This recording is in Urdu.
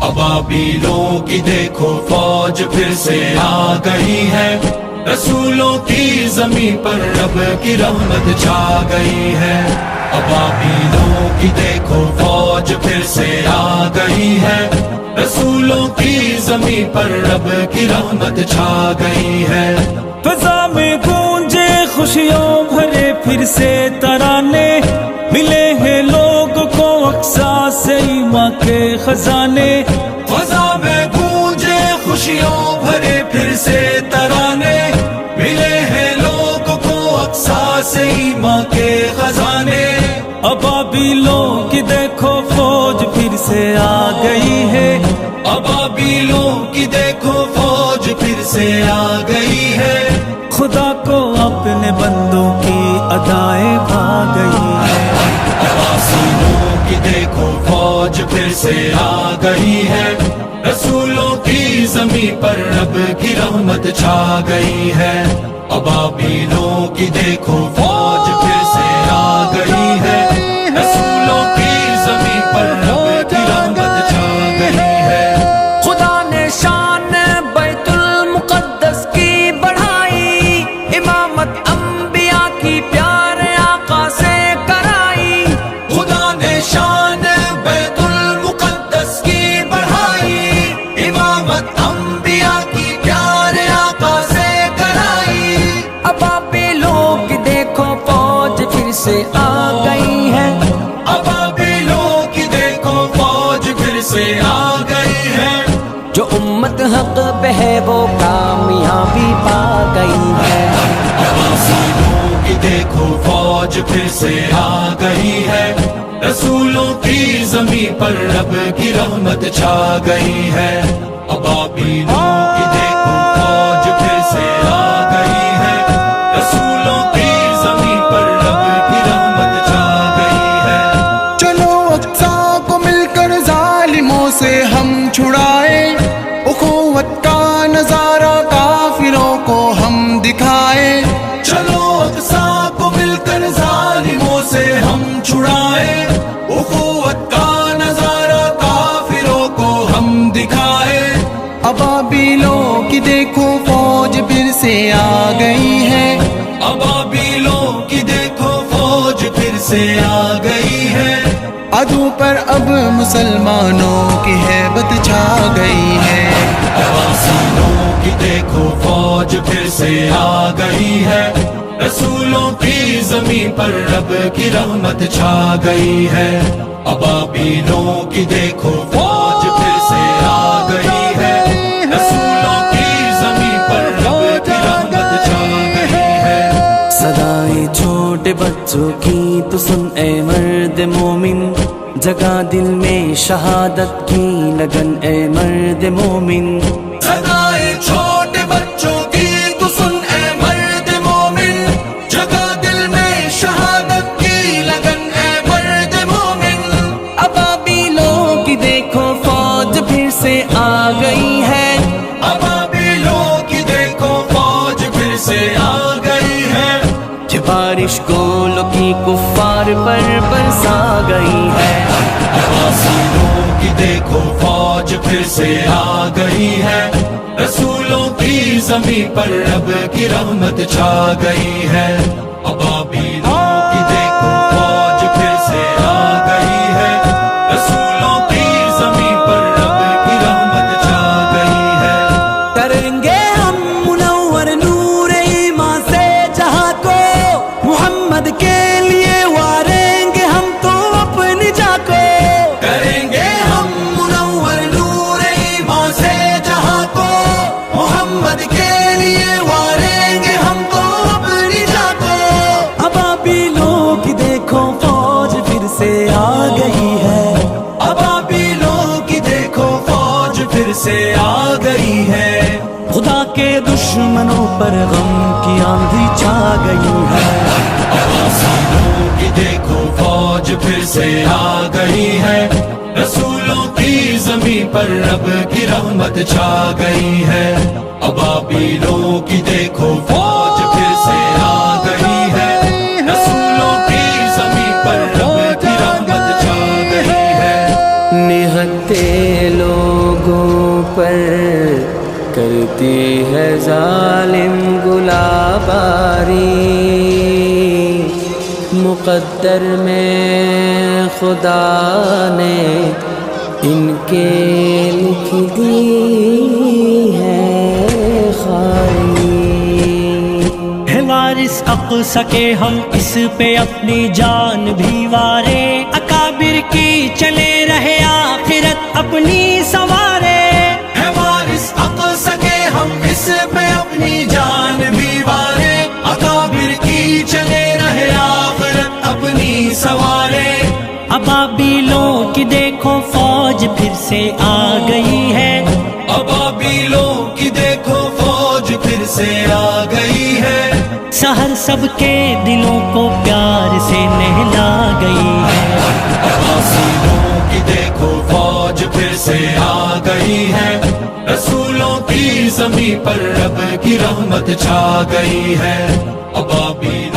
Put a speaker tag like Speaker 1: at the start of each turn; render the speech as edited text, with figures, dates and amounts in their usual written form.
Speaker 1: ابابیلوں کی دیکھو فوج پھر سے آ گئی ہے، رسولوں کی زمین پر رب کی رحمت چھا گئی ہے۔ ابابیلوں کی دیکھو فوج پھر سے آ گئی ہے، رسولوں کی زمین پر رب کی رحمت چھا گئی ہے۔
Speaker 2: فضا میں گونجے خوشیوں بھرے پھر سے ترانے، ملے ہیں لوگوں کو اقصا سے ایمان کے خزانے۔
Speaker 1: فضا میں گونجے خوشیوں بھرے پھر سے ترانے، ملے ہیں لوگوں کو اقصا سے ایمان کے خزانے۔
Speaker 2: ابابیلوں کی دیکھو فوج پھر سے آ گئی ہے،
Speaker 1: ابابیلوں کی دیکھو فوج پھر سے آ گئی ہے۔
Speaker 2: خدا کو اپنے بندوں کی ادائیں بھا گئی ہے۔
Speaker 1: ابابیلوں کی دیکھو فوج پھر سے آ گئی ہے، رسولوں کی زمین پر رب کی رحمت چھا گئی ہے۔ ابابیلوں کی دیکھو فوج پھر سے آ گئی ہے، رسولوں کی زمین پر رب کی رحمت چھا گئی ہے۔
Speaker 3: خدا نے شان بیت المقدس کی بڑھائی، امامت انبیاء کی پیارے آقا سے کرائی۔
Speaker 1: خدا نے شان بیت المقدس کی بڑھائی، امامت انبیاء کی پیارے آقا سے کرائی۔
Speaker 3: ابابیلوں کی دیکھو فوج پھر سے آ گئی ہے،
Speaker 1: ابابیلوں کی دیکھو فوج پھر سے آ گئی ہے۔
Speaker 3: جو امت حق پہ ہے وہ کامیابی پا گئی ہے۔
Speaker 1: ابابیلوں کی دیکھو فوج پھر سے آ گئی ہے، رسولوں کی زمین پر رب کی رحمت چھا گئی ہے۔ ابابیلوں کی دیکھو فوج پھر سے آ گئی ہے، رسولوں کی زمین پر رب کی رحمت چھا گئی ہے۔
Speaker 4: چلو اقصا کو مل کر ظالموں سے ہم چھڑائے، اخوت کا نظارہ کافروں کو ہم دکھائے۔
Speaker 1: چلو اقصا کو مل کر ظالموں سے ہم چھڑائے، اخوت کا نظارہ کافروں کو ہم دکھائے۔
Speaker 4: ابابیلوں کی دیکھو فوج پھر سے آ گئی ہے،
Speaker 1: ابابیلوں کی دیکھو فوج پھر سے آ گئی ہے۔
Speaker 4: عدو پر اب مسلمانوں کی ہیبت چھا گئی ہے۔
Speaker 1: ابابیلوں کی دیکھو فوج پھر سے آ گئی ہے، رسولوں کی زمین پر رب کی رحمت چھا گئی ہے۔ ابابیلوں کی دیکھو فوج پھر سے آ گئی ہے، رسولوں کی زمین پر رب کی رحمت چھا گئی ہے۔
Speaker 2: صدائیں چھوٹے بچوں کی تو سن اے مرد مومن، جگہ دل میں شہادت کی لگن اے مرد مومن۔
Speaker 1: صدائیں چھوٹے بچوں کی تو سن اے مرد مومن، جگہ دل میں شہادت کی لگن اے مرد مومن۔
Speaker 3: ابابیلوں کی دیکھو فوج پھر سے آ گئی ہے،
Speaker 1: ابابیلوں کی دیکھو فوج پھر سے آ گئی ہے۔
Speaker 2: یہ بارش گولوں کی کفار پر برسا گئی ہے۔
Speaker 1: ابابیلوں کی دیکھو فوج پھر سے آ گئی ہے، رسولوں کی زمین پر رب کی رحمت چھا گئی ہے۔ ابابیلوں کی دیکھو فوج پھر سے آ گئی ہے، رسولوں کی زمین پر رب کی رحمت چھا گئی ہے۔
Speaker 3: کریں گے ہم منور نور ایمان سے جہاں کو، محمد کے لیے واریں گے ہم تو اپنی جا کو۔
Speaker 1: کریں گے ہم منور نور ایمان سے جہاں کو، محمد کے لیے واریں گے ہم تو اپنی جا کو۔
Speaker 3: ابابیلوں کی دیکھو فوج پھر سے آ گئی ہے،
Speaker 1: ابابیلوں کی دیکھو فوج پھر سے آ گئی ہے۔
Speaker 2: خدا کے دشمنوں پر غم کی آندھی چھا گئی ہے۔
Speaker 1: ابابیلوں کی دیکھو فوج پھر سے آ گئی ہے، رسولوں کی زمین پر رب کی رحمت چھا گئی ہے۔ ابابیلوں کی دیکھو فوج پھر سے آ گئی ہے، رسولوں کی زمین پر رب کی رحمت چھا گئی ہے۔
Speaker 2: نہتے لوگ لوگوں پر کرتی ہے ظالم گلاباری، مقدر میں خدا نے ان کے لکھ دی ہے خاری۔
Speaker 5: ہے وارث اقصی کے ہم اس پہ اپنی جان بھی وارے، اکابر کی چلے رہے آخرت اپنی سوارے۔
Speaker 1: ہے وارث اقصی کے ہم اس پہ اپنی جان بھی وارے، اکابر کی چلے رہے آخرت اپنی سوارے۔
Speaker 5: ابابیلوں کی دیکھو فوج پھر سے آ گئی ہے،
Speaker 1: ابابیلوں کی دیکھو فوج پھر سے آ گئی ہے،
Speaker 5: سحر سب کے دلوں کو پیار سے نہلا گئی ہے۔
Speaker 1: اباسیوں کی دیکھو فوج پھر سے آ گئی ہے، رسولوں کی زمین پر رب کی رحمت چھا گئی ہے۔ ابابیل